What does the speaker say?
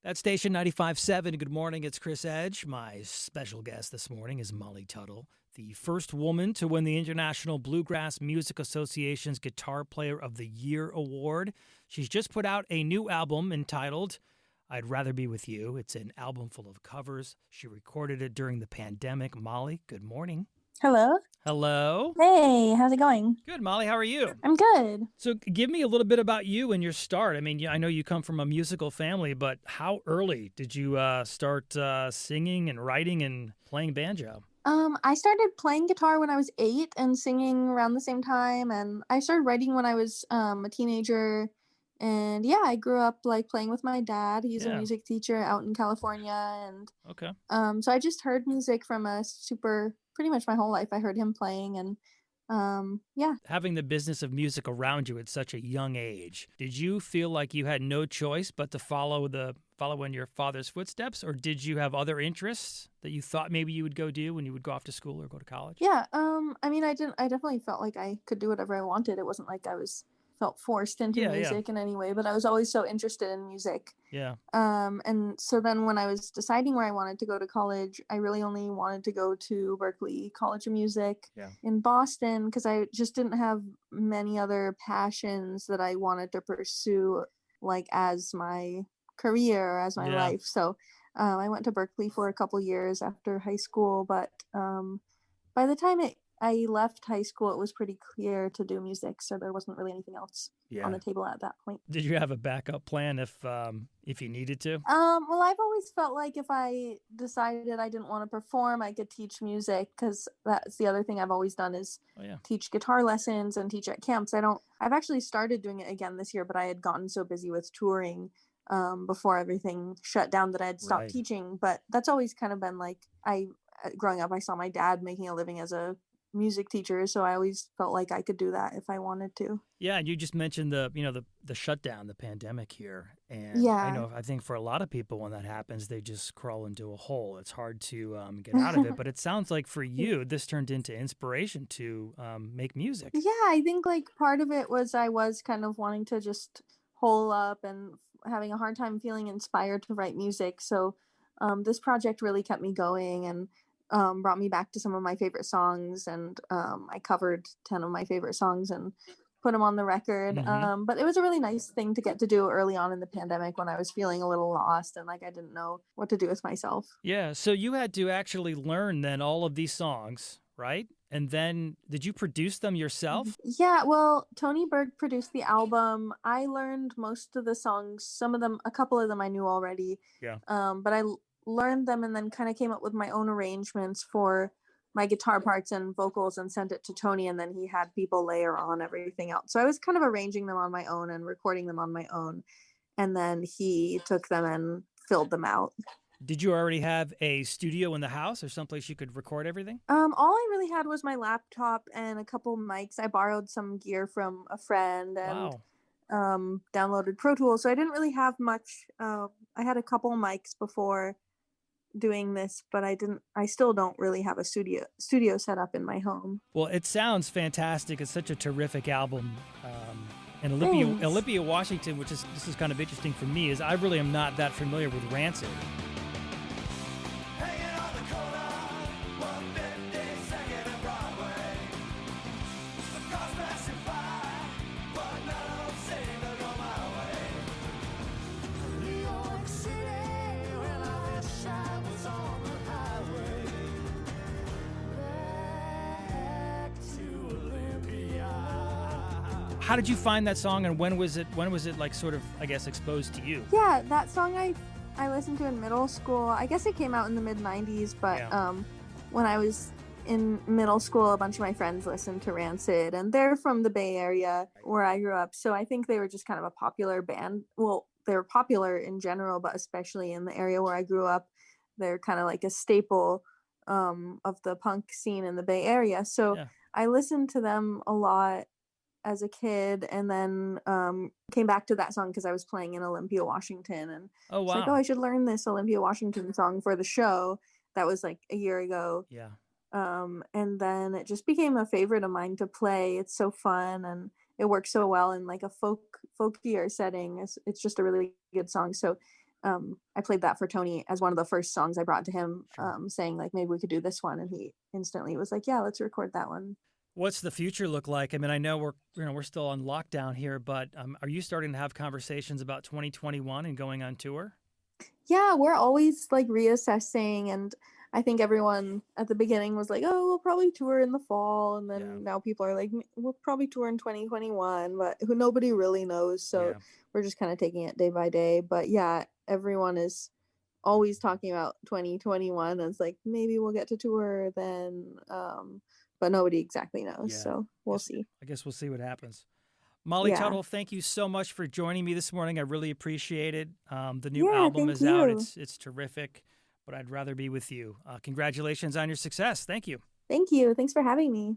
That station 95.7. Good morning. It's Chris Edge. My special guest this morning is Molly Tuttle, the first woman to win the International Bluegrass Music Association's Guitar Player of the Year award. She's just put out a new album entitled I'd Rather Be With You. It's an album full of covers. She recorded it during the pandemic. Molly, good morning. Hello. Hello. Hey, how's it going? Good, Molly. How are you? I'm good. So give me a little bit about you and your start. I mean, I know you come from a musical family, but how early did you start singing and writing and playing banjo? I started playing guitar when I was 8 and singing around the same time, and I started writing when I was a teenager. And yeah, I grew up like playing with my dad. He's a Yeah. music teacher out in California, and Okay. so I just heard music from a super pretty much my whole life. I heard him playing, and yeah. Having the business of music around you at such a young age, did you feel like you had no choice but to follow in your father's footsteps, or did you have other interests that you thought maybe you would go do when you would go off to school or go to college? Yeah, I mean, I definitely felt like I could do whatever I wanted. It wasn't like I was felt forced into Yeah. music in any way, but I was always so interested in music. Yeah. And so then when I was deciding where I wanted to go to college, I really only wanted to go to Berklee College of Music Yeah. in Boston because I just didn't have many other passions that I wanted to pursue, like as my career or as my Yeah. life. So I went to Berklee for a couple years after high school, but by the time I left high school, it was pretty clear to do music, so there wasn't really anything else on Yeah. the table at that point. Did you have a backup plan if you needed to? Well, I've always felt like if I decided I didn't want to perform, I could teach music because that's the other thing I've always done is Oh yeah. teach guitar lessons and teach at camps. I've actually started doing it again this year, but I had gotten so busy with touring before everything shut down that I had stopped Right. teaching. But that's always kind of been like, growing up, I saw my dad making a living as a music teacher, so I always felt like I could do that if I wanted to. Yeah, and you just mentioned the shutdown, the pandemic here, and Yeah. I think for a lot of people when that happens, they just crawl into a hole. It's hard to get out of it. But it sounds like for you, this turned into inspiration to make music. Yeah, I think like part of it was I was kind of wanting to just hole up and having a hard time feeling inspired to write music. So this project really kept me going and brought me back to some of my favorite songs. And I covered 10 of my favorite songs and put them on the record. Hmm. But it was a really nice thing to get to do early on in the pandemic when I was feeling a little lost and like I didn't know what to do with myself. Yeah, so you had to actually learn then all of these songs, right? And then did you produce them yourself? Yeah, well, Tony Berg produced the album. I learned most of the songs, some of them, a couple of them I knew already. Yeah. But learned them and then kind of came up with my own arrangements for my guitar parts and vocals and sent it to Tony, and then he had people layer on everything else. So I was kind of arranging them on my own and recording them on my own, and then he took them and filled them out. Did you already have a studio in the house or someplace you could record everything? All I really had was my laptop and a couple mics. I borrowed some gear from a friend and Wow. downloaded Pro Tools. So I didn't really have much. I had a couple mics before doing this, but I still don't really have a studio set up in my home. Well, it sounds fantastic. It's such a terrific album. And Thanks. Olympia, Washington, this is kind of interesting for me, is I really am not that familiar with Rancid. How did you find that song, and when was it like sort of, I guess, exposed to you? Yeah, that song I listened to in middle school. I guess it came out in the mid 90s, but Yeah. when I was in middle school, a bunch of my friends listened to Rancid, and they're from the Bay Area where I grew up. So I think they were just kind of a popular band. Well, they were popular in general, but especially in the area where I grew up, they're kind of like a staple of the punk scene in the Bay Area. So Yeah. I listened to them a lot as a kid, and then came back to that song because I was playing in Olympia, Washington, and Oh, it's like, oh, wow. I should learn this Olympia, Washington song for the show. That was like a year ago. Yeah. And then it just became a favorite of mine to play. It's so fun and it works so well in like a folkier setting. It's just a really good song. So I played that for Tony as one of the first songs I brought to him, Sure. saying like maybe we could do this one, and he instantly was like, "Yeah, let's record that one." What's the future look like? I mean, I know we're still on lockdown here, but are you starting to have conversations about 2021 and going on tour? Yeah, we're always like reassessing, and I think everyone at the beginning was like, "Oh, we'll probably tour in the fall," and Yeah, then now people are like, We'll probably tour in 2021," but who nobody really knows, so yeah, we're just kind of taking it day by day. But yeah, everyone is always talking about 2021 as like maybe we'll get to tour then, but nobody exactly knows, yeah. so we'll see. I guess we'll see what happens. Molly Yeah. Tuttle, thank you so much for joining me this morning. I really appreciate it. The new Yeah, album thank is out. you. It's terrific, but I'd rather be with you. Congratulations on your success. Thank you. Thank you. Thanks for having me.